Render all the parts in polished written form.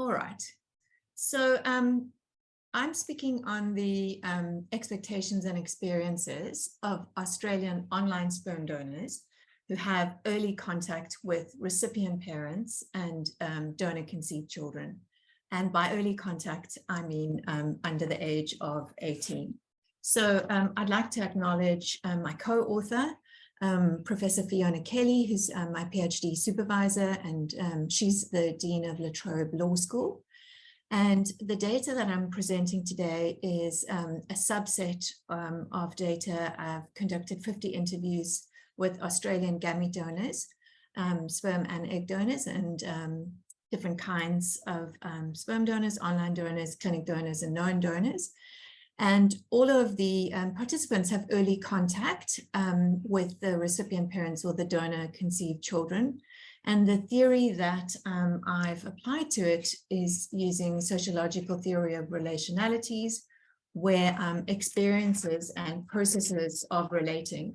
All right. So I'm speaking on the expectations and experiences of Australian online sperm donors who have early contact with recipient parents and donor-conceived children. And by early contact, I mean under the age of 18. So I'd like to acknowledge my co-author, Professor Fiona Kelly, who's my PhD supervisor, and she's the Dean of La Trobe Law School. And the data that I'm presenting today is a subset of data. I've conducted 50 interviews with Australian gamete donors, sperm and egg donors, and different kinds of sperm donors, online donors, clinic donors, and known donors. And all of the participants have early contact with the recipient parents or the donor-conceived children. And the theory that I've applied to it is using sociological theory of relationalities, where experiences and processes of relating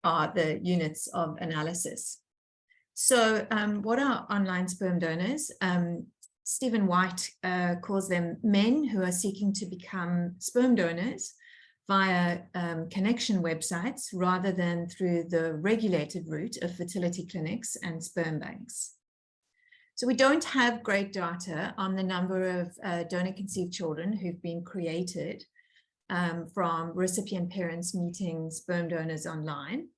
are the units of analysis. So what are online sperm donors? Stephen White calls them men who are seeking to become sperm donors via connection websites rather than through the regulated route of fertility clinics and sperm banks. So we don't have great data on the number of donor-conceived children who've been created from recipient parents meeting sperm donors online.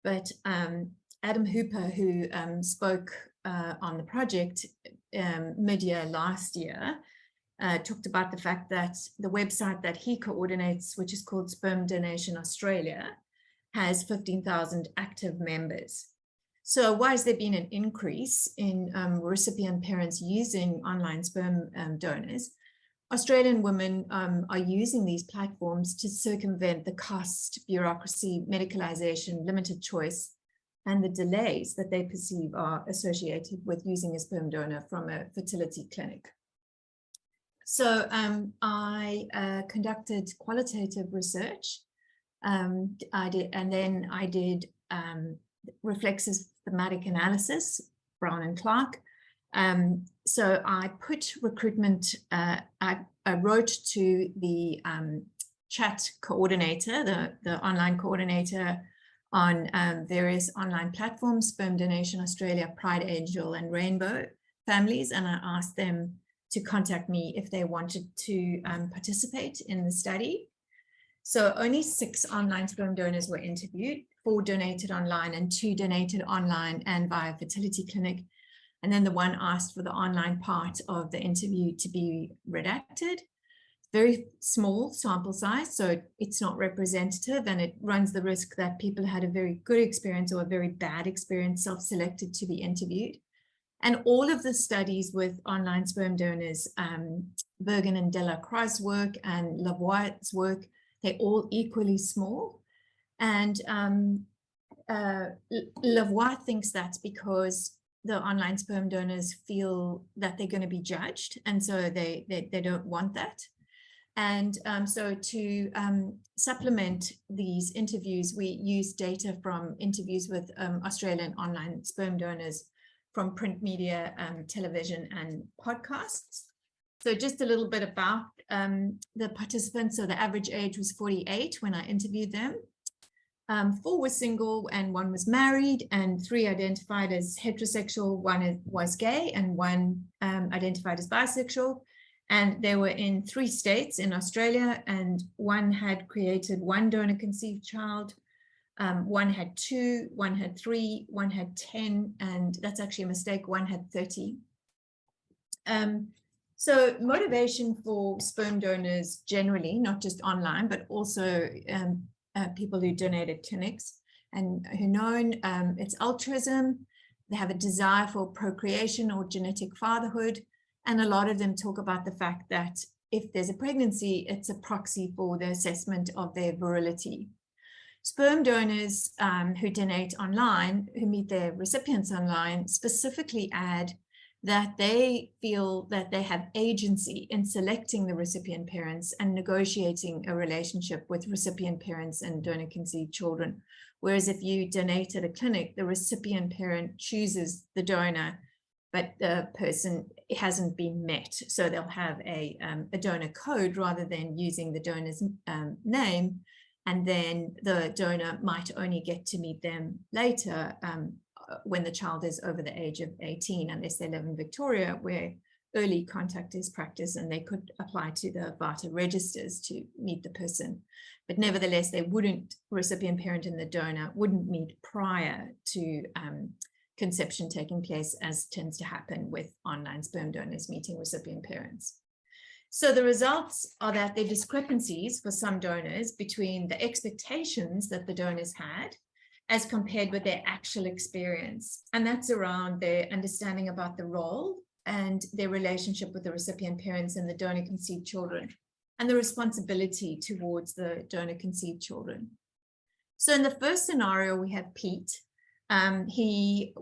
But Adam Hooper, who spoke on the project mid-year last year, talked about the fact that the website that he coordinates, which is called Sperm Donation Australia, has 15,000 active members. So why has there been an increase in recipient parents using online sperm donors? Australian women are using these platforms to circumvent the cost, bureaucracy, medicalisation, limited choice, and the delays that they perceive are associated with using a sperm donor from a fertility clinic. So I conducted qualitative research. I did reflexive thematic analysis, Brown and Clark. So I put recruitment, I wrote to the chat coordinator, the online coordinator on various online platforms, Sperm Donation Australia, Pride Angel, and Rainbow Families, and I asked them to contact me if they wanted to participate in the study. So only 6 online sperm donors were interviewed, 4 donated online and 2 donated online and via fertility clinic. And then the one asked for the online part of the interview to be redacted. Very small sample size, so it's not representative, and it runs the risk that people had a very good experience or a very bad experience self-selected to be interviewed. And all of the studies with online sperm donors, Bergen and Delacroix's work and Lavoie's work, they're all equally small. And Lavoie thinks that's because the online sperm donors feel that they're going to be judged, and so they don't want that. And so to supplement these interviews, we use data from interviews with Australian online sperm donors from print media, television, and podcasts. So just a little bit about the participants. So the average age was 48 when I interviewed them. 4 were single and 1 was married, and 3 identified as heterosexual, 1 was gay, and 1 identified as bisexual. And they were in 3 states in Australia, and 1 had created 1 donor-conceived child, 1 had 2, 1 had 3, 1 had 10, and that's actually a mistake, 1 had 30. So motivation for sperm donors generally, not just online, but also people who donated clinics and who known, it's altruism. They have a desire for procreation or genetic fatherhood. And a lot of them talk about the fact that if there's a pregnancy, it's a proxy for the assessment of their virility. Sperm donors who donate online, who meet their recipients online, specifically add that they feel that they have agency in selecting the recipient parents and negotiating a relationship with recipient parents and donor-conceived children. Whereas if you donate at a clinic, the recipient parent chooses the donor but the person hasn't been met. So they'll have a donor code rather than using the donor's name. And then the donor might only get to meet them later when the child is over the age of 18, unless they live in Victoria, where early contact is practiced, and they could apply to the VATA registers to meet the person. But nevertheless, they wouldn't, recipient parent and the donor wouldn't meet prior to conception taking place, as tends to happen with online sperm donors meeting recipient parents. So the results are that there are discrepancies for some donors between the expectations that the donors had as compared with their actual experience. And that's around their understanding about the role and their relationship with the recipient parents and the donor conceived children, and the responsibility towards the donor conceived children. So in the first scenario, we have Pete. He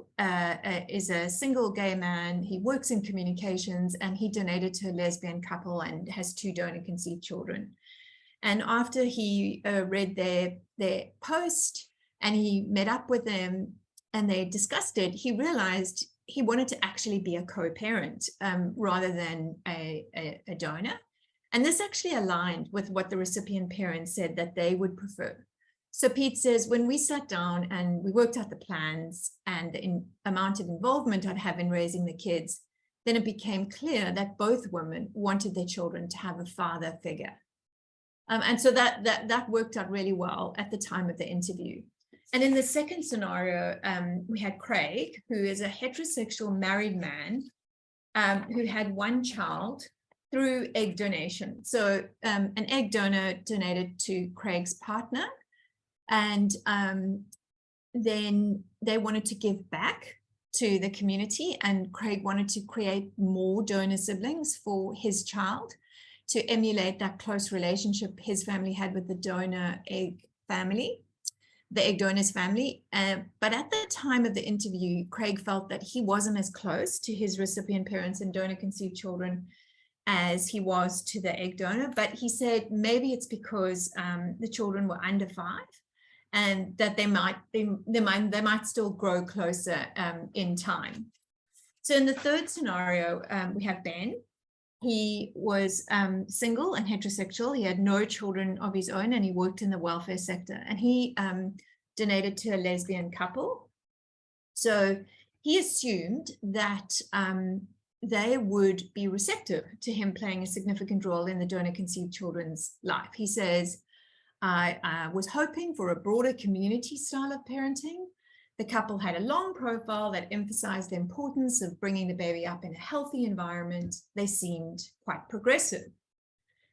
is a single gay man. He works in communications, and he donated to a lesbian couple and has 2 donor conceived children. And after he read their post and he met up with them and they discussed it, he realized he wanted to actually be a co-parent rather than a donor. And this actually aligned with what the recipient parents said that they would prefer. So Pete says, when we sat down and we worked out the plans and the amount of involvement I'd have in raising the kids, then it became clear that both women wanted their children to have a father figure. And so that worked out really well at the time of the interview. And in the second scenario, we had Craig, who is a heterosexual married man who had 1 child through egg donation. So an egg donor donated to Craig's partner, and then they wanted to give back to the community, and Craig wanted to create more donor siblings for his child to emulate that close relationship his family had with the donor egg family, the egg donor's family. But at the time of the interview, Craig felt that he wasn't as close to his recipient parents and donor conceived children as he was to the egg donor. But he said maybe it's because the children were under 5, and that they might still grow closer in time. So in the third scenario, we have Ben. He was single and heterosexual. He had no children of his own, and he worked in the welfare sector. And he donated to a lesbian couple. So he assumed that they would be receptive to him playing a significant role in the donor conceived children's life. He says, I was hoping for a broader community style of parenting. The couple had a long profile that emphasized the importance of bringing the baby up in a healthy environment. They seemed quite progressive.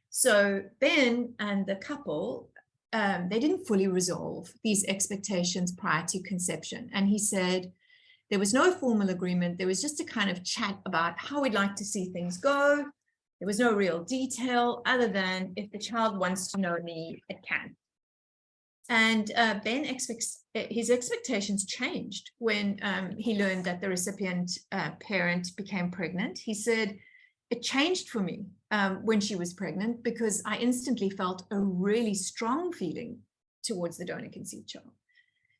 So Ben and the couple, they didn't fully resolve these expectations prior to conception. And he said there was no formal agreement. There was just a kind of chat about how we'd like to see things go. There was no real detail other than if the child wants to know me, it can. And Ben his expectations changed when he learned that the recipient parent became pregnant. He said, it changed for me when she was pregnant, because I instantly felt a really strong feeling towards the donor conceived child.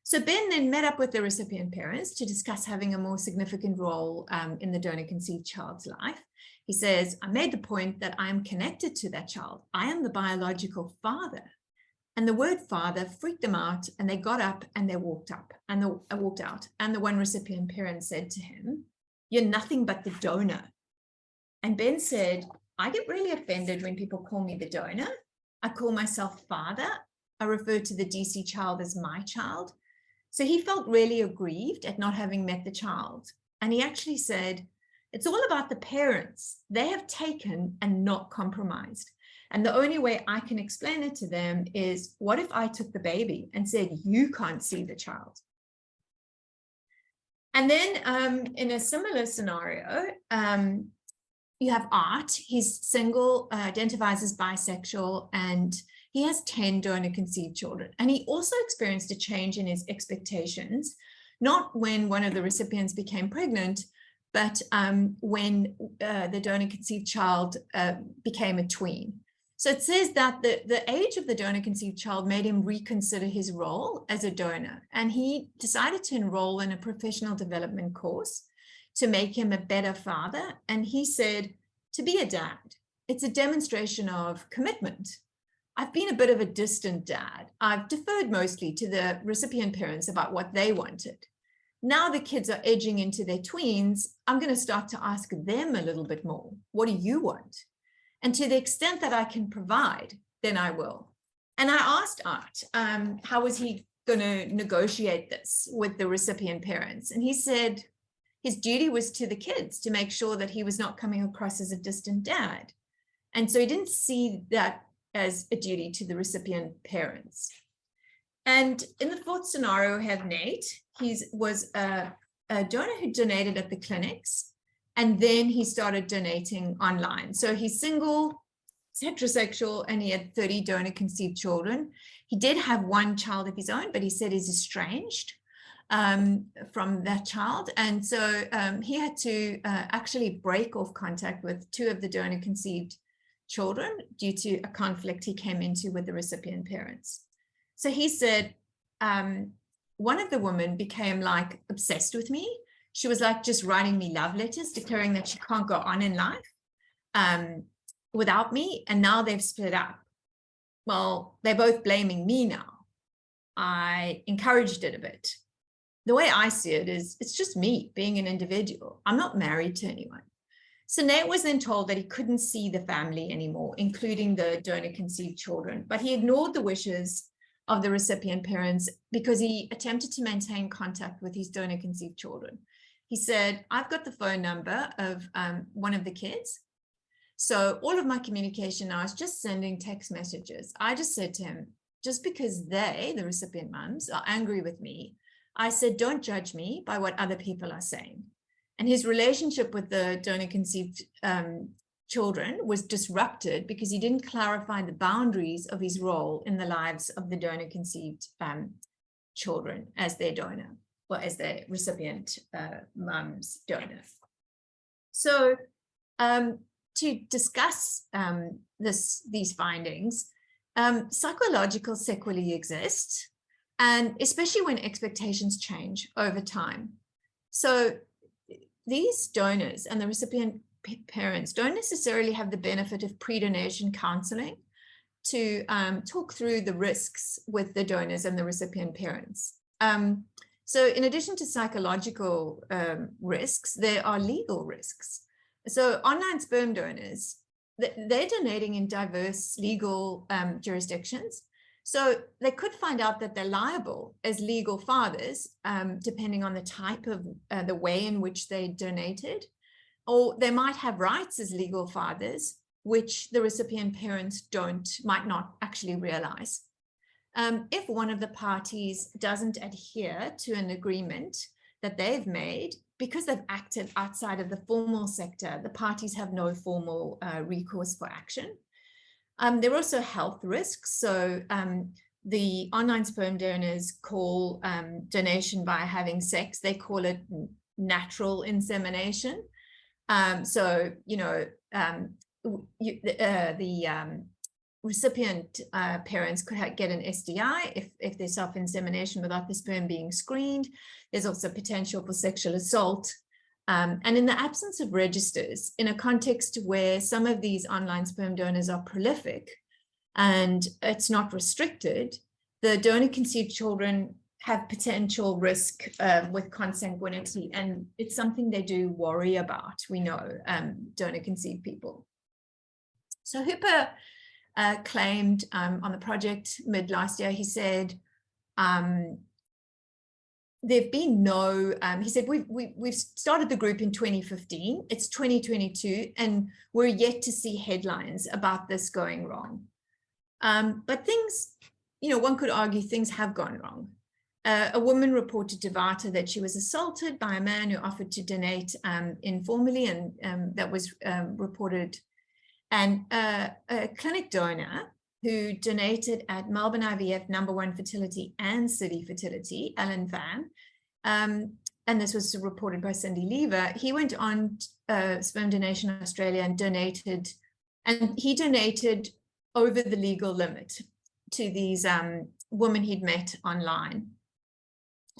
So Ben then met up with the recipient parents to discuss having a more significant role in the donor conceived child's life. He says, I made the point that I am connected to that child. I am the biological father. And the word father freaked them out, and they got up and they walked out. And the one recipient parent said to him, you're nothing but the donor. And Ben said, I get really offended when people call me the donor. I call myself father. I refer to the DC child as my child. So he felt really aggrieved at not having met the child. And he actually said, it's all about the parents. They have taken and not compromised. And the only way I can explain it to them is, what if I took the baby and said, you can't see the child? And then in a similar scenario, you have Art. He's single, identifies as bisexual, and he has 10 donor conceived children. And he also experienced a change in his expectations, not when one of the recipients became pregnant, but when the donor conceived child became a tween. So it says that the age of the donor conceived child made him reconsider his role as a donor, and he decided to enroll in a professional development course to make him a better father. And he said, to be a dad, it's a demonstration of commitment. I've been a bit of a distant dad. I've deferred mostly to the recipient parents about what they wanted. Now the kids are edging into their tweens. I'm going to start to ask them a little bit more. What do you want? And to the extent that I can provide, then I will. And I asked Art, how was he going to negotiate this with the recipient parents? And he said his duty was to the kids to make sure that he was not coming across as a distant dad. And so he didn't see that as a duty to the recipient parents. And in the fourth scenario, we have Nate. He was a donor who donated at the clinics, and then he started donating online. So he's single, heterosexual, and he had 30 donor-conceived children. He did have one child of his own, but he said he's estranged from that child. And so he had to actually break off contact with 2 of the donor-conceived children due to a conflict he came into with the recipient parents. So he said, one of the women became like obsessed with me. She was like just writing me love letters, declaring that she can't go on in life without me. And now they've split up. Well, they're both blaming me now. I encouraged it a bit. The way I see it is, it's just me being an individual. I'm not married to anyone. So Nate was then told that he couldn't see the family anymore, including the donor-conceived children, but he ignored the wishes of the recipient parents because he attempted to maintain contact with his donor-conceived children. He said, I've got the phone number of one of the kids. So all of my communication now is just sending text messages. I just said to him, just because they, the recipient mums, are angry with me, I said, don't judge me by what other people are saying. And his relationship with the donor-conceived children was disrupted because he didn't clarify the boundaries of his role in the lives of the donor-conceived children as their donor, or as their recipient mum's donor. So to discuss these findings, psychological sequelae exist, and especially when expectations change over time. So these donors and the recipient parents don't necessarily have the benefit of pre-donation counselling to talk through the risks with the donors and the recipient parents. So in addition to psychological risks, there are legal risks. So online sperm donors, they're donating in diverse legal jurisdictions. So they could find out that they're liable as legal fathers, depending on the type of the way in which they donated, or they might have rights as legal fathers, which the recipient parents might not actually realize. If one of the parties doesn't adhere to an agreement that they've made, because they've acted outside of the formal sector, the parties have no formal recourse for action. There are also health risks. So the online sperm donors call donation by having sex, they call it natural insemination. So, you know, the recipient parents could get an STI if there's self-insemination without the sperm being screened. There's also potential for sexual assault. And in the absence of registers, in a context where some of these online sperm donors are prolific and it's not restricted, the donor-conceived children have potential risk with consanguinity, and it's something they do worry about, we know, donor-conceived people. So Hooper claimed on the project mid last year, he said, there've been no, he said, we've started the group in 2015, it's 2022, and we're yet to see headlines about this going wrong. But things, you know, one could argue things have gone wrong. A woman reported to VATA that she was assaulted by a man who offered to donate informally, and that was reported. And a clinic donor who donated at Melbourne IVF, Number One Fertility and City Fertility, Alan Van, and this was reported by Cindy Lever, he went on Sperm Donation Australia and donated, and he donated over the legal limit to these women he'd met online.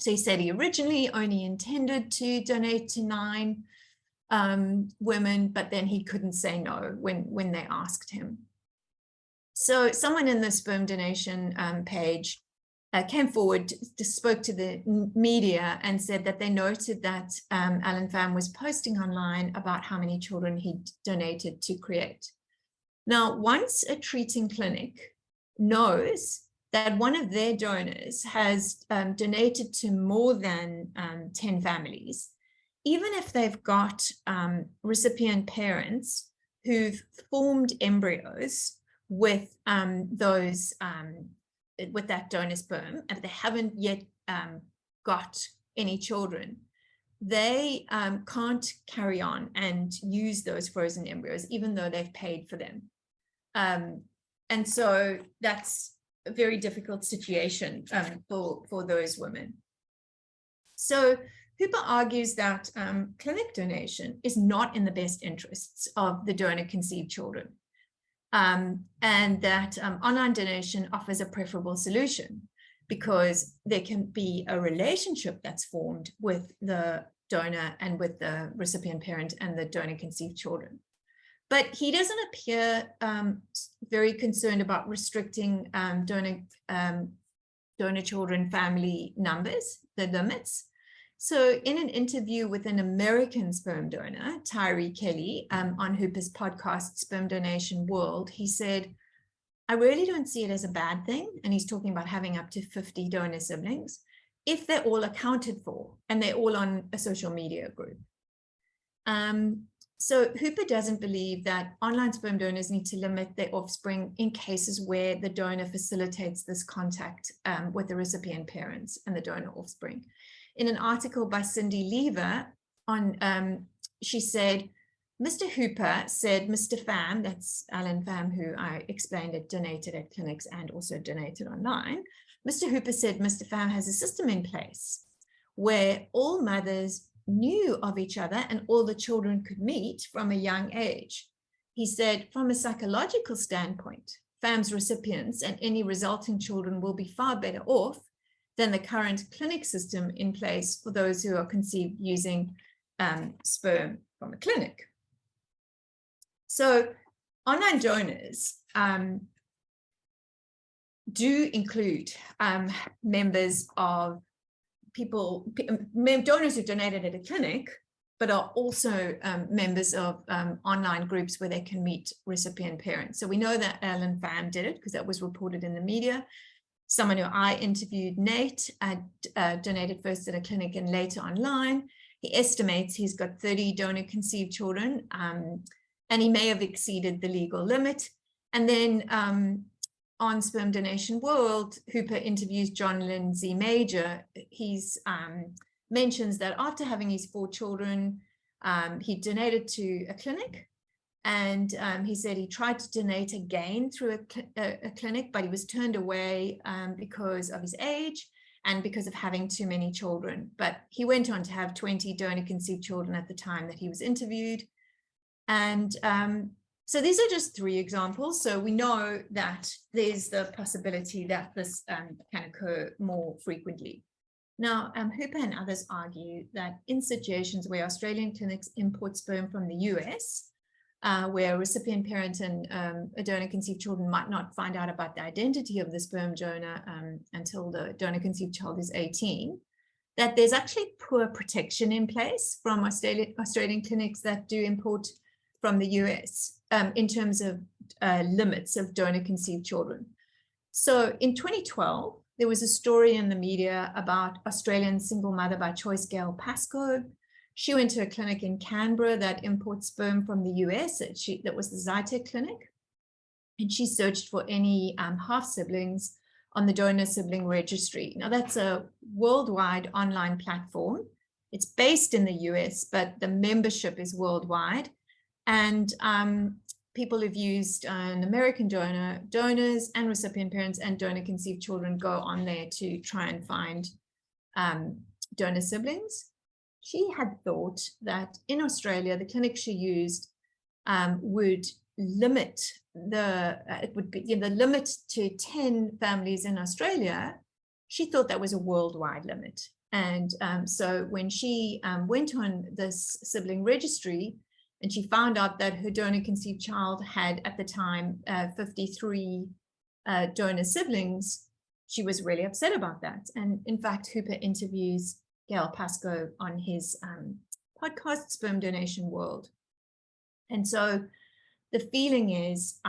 So he said he originally only intended to donate to 9 women, but then he couldn't say no when they asked him. So someone in the sperm donation page came forward, spoke to the media and said that they noted that Alan Pham was posting online about how many children he donated to create. Now, once a treating clinic knows that one of their donors has donated to more than 10 families, even if they've got recipient parents who've formed embryos with with that donor sperm, and they haven't yet got any children, they can't carry on and use those frozen embryos, even though they've paid for them. And so that's a very difficult situation for those women. So Hooper argues that clinic donation is not in the best interests of the donor-conceived children, and that online donation offers a preferable solution because there can be a relationship that's formed with the donor and with the recipient parent and the donor-conceived children. But he doesn't appear very concerned about restricting donor children family numbers, the limits. So in an interview with an American sperm donor, Tyree Kelly, on Hooper's podcast, Sperm Donation World, he said, "I really don't see it as a bad thing." And he's talking about having up to 50 donor siblings, if they're all accounted for and they're all on a social media group. So Hooper doesn't believe that online sperm donors need to limit their offspring in cases where the donor facilitates this contact with the recipient parents and the donor offspring. In an article by Cindy Lever, she said, Mr. Hooper said Mr. Pham, that's Alan Pham, who I explained it, donated at clinics and also donated online. Mr. Hooper said Mr. Pham has a system in place where all mothers knew of each other and all the children could meet from a young age. He said, from a psychological standpoint, Pham's recipients and any resulting children will be far better off than the current clinic system in place for those who are conceived using sperm from a clinic. So online donors do include members of donors who donated at a clinic, but are also members of online groups where they can meet recipient parents. So we know that Alan Pham did it because that was reported in the media. Someone who I interviewed, Nate, donated first at a clinic and later online. He estimates he's got 30 donor-conceived children, and he may have exceeded the legal limit. And then on Sperm Donation World, Hooper interviews John Lindsay Major. He's mentions that after having his 4 children, he donated to a clinic. And he said he tried to donate again through a clinic, but he was turned away because of his age and because of having too many children. But he went on to have 20 donor-conceived children at the time that he was interviewed. And so these are just 3 examples. So we know that there's the possibility that this can occur more frequently. Now, Hooper and others argue that in situations where Australian clinics import sperm from the US, where a recipient parent and a donor-conceived children might not find out about the identity of the sperm donor until the donor-conceived child is 18, that there's actually poor protection in place from Australian clinics that do import from the US in terms of limits of donor-conceived children. So in 2012, there was a story in the media about Australian single mother by choice, Gail Pascoe. She went to a clinic in Canberra that imports sperm from the US. That was the Zytec clinic. And she searched for any half-siblings on the donor sibling registry. Now, that's a worldwide online platform. It's based in the US, but the membership is worldwide. And people who've used an American donors and recipient parents and donor-conceived children go on there to try and find donor siblings. She had thought that in Australia, the clinic she used would limit the limit to 10 families in Australia. She thought that was a worldwide limit. And so when she went on this sibling registry and she found out that her donor-conceived child had at the time 53 donor siblings, she was really upset about that. And in fact, Hooper interviews Gail Pascoe on his podcast, Sperm Donation World. And so the feeling is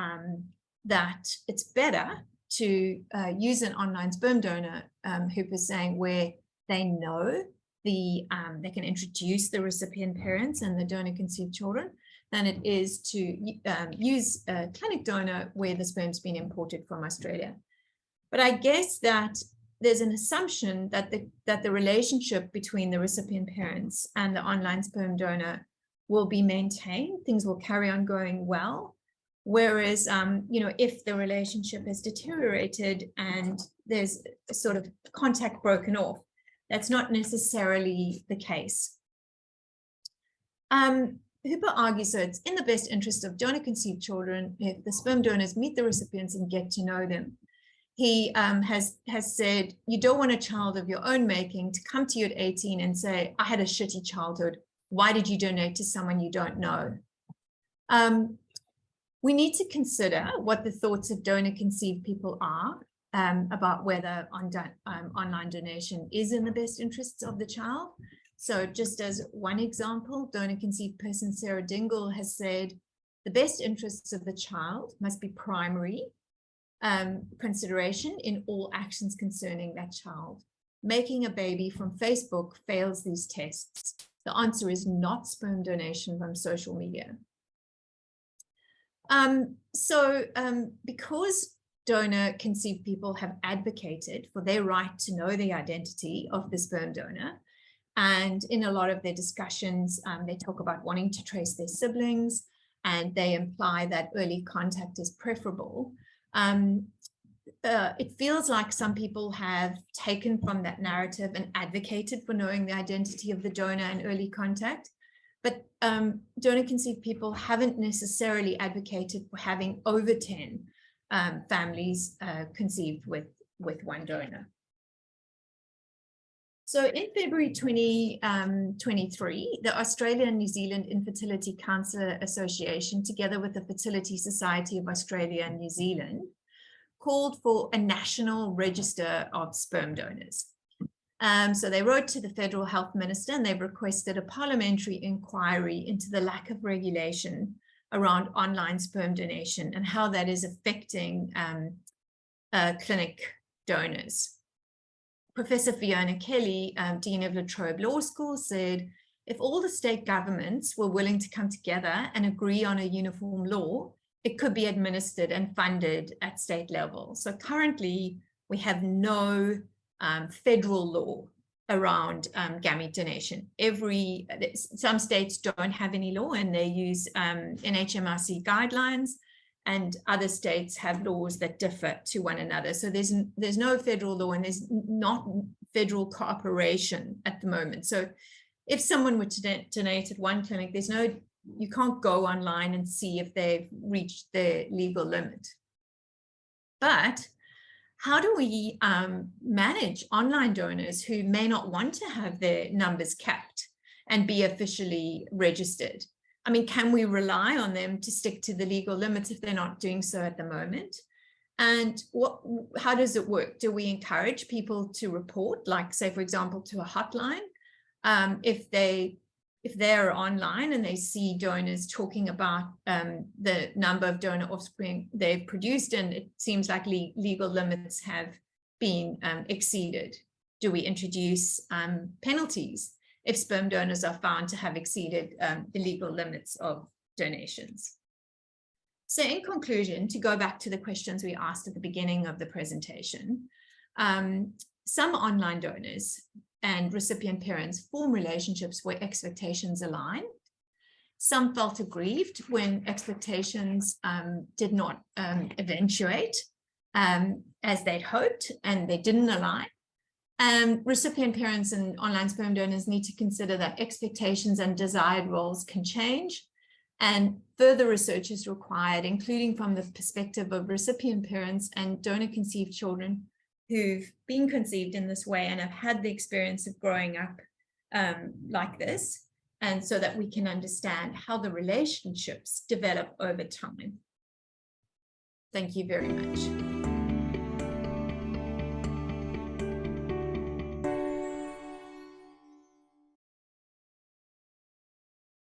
that it's better to use an online sperm donor, Hooper's saying, where they know they can introduce the recipient parents and the donor-conceived children, than it is to use a clinic donor where the sperm's been imported from Australia. But I guess that there's an assumption that the relationship between the recipient parents and the online sperm donor will be maintained. Things will carry on going well. Whereas, if the relationship has deteriorated and there's a sort of contact broken off, that's not necessarily the case. Hooper argues that it's in the best interest of donor-conceived children if the sperm donors meet the recipients and get to know them. He has said, you don't want a child of your own making to come to you at 18 and say, I had a shitty childhood. Why did you donate to someone you don't know? We need to consider what the thoughts of donor-conceived people are about whether online donation is in the best interests of the child. So just as one example, donor-conceived person Sarah Dingle has said, the best interests of the child must be primary consideration in all actions concerning that child. Making a baby from Facebook fails these tests. The answer is not sperm donation from social media. Because donor-conceived people have advocated for their right to know the identity of the sperm donor, and in a lot of their discussions, they talk about wanting to trace their siblings, and they imply that early contact is preferable. It feels like some people have taken from that narrative and advocated for knowing the identity of the donor and early contact. But donor-conceived people haven't necessarily advocated for having over 10 families conceived with one donor. So in February 2023, the Australia and New Zealand Infertility Counsellor Association, together with the Fertility Society of Australia and New Zealand, called for a national register of sperm donors. So they wrote to the Federal Health Minister and they've requested a parliamentary inquiry into the lack of regulation around online sperm donation and how that is affecting clinic donors. Professor Fiona Kelly, Dean of La Trobe Law School, said, if all the state governments were willing to come together and agree on a uniform law, it could be administered and funded at state level. So currently, we have no federal law around gamete donation. Some states don't have any law and they use NHMRC guidelines, and other states have laws that differ to one another. So there's no federal law and there's not federal cooperation at the moment. So if someone were to donate at one clinic, you can't go online and see if they've reached their legal limit. But how do we manage online donors who may not want to have their numbers capped and be officially registered? I mean, can we rely on them to stick to the legal limits if they're not doing so at the moment? And how does it work? Do we encourage people to report, like, say, for example, to a hotline? If they're online and they see donors talking about the number of donor offspring they've produced, and it seems like legal limits have been exceeded, do we introduce penalties if sperm donors are found to have exceeded the legal limits of donations? So in conclusion, to go back to the questions we asked at the beginning of the presentation, some online donors and recipient parents form relationships where expectations align. Some felt aggrieved when expectations did not eventuate as they'd hoped and they didn't align. Recipient parents and online sperm donors need to consider that expectations and desired roles can change, and further research is required, including from the perspective of recipient parents and donor-conceived children who've been conceived in this way and have had the experience of growing up like this, and so that we can understand how the relationships develop over time. Thank you very much.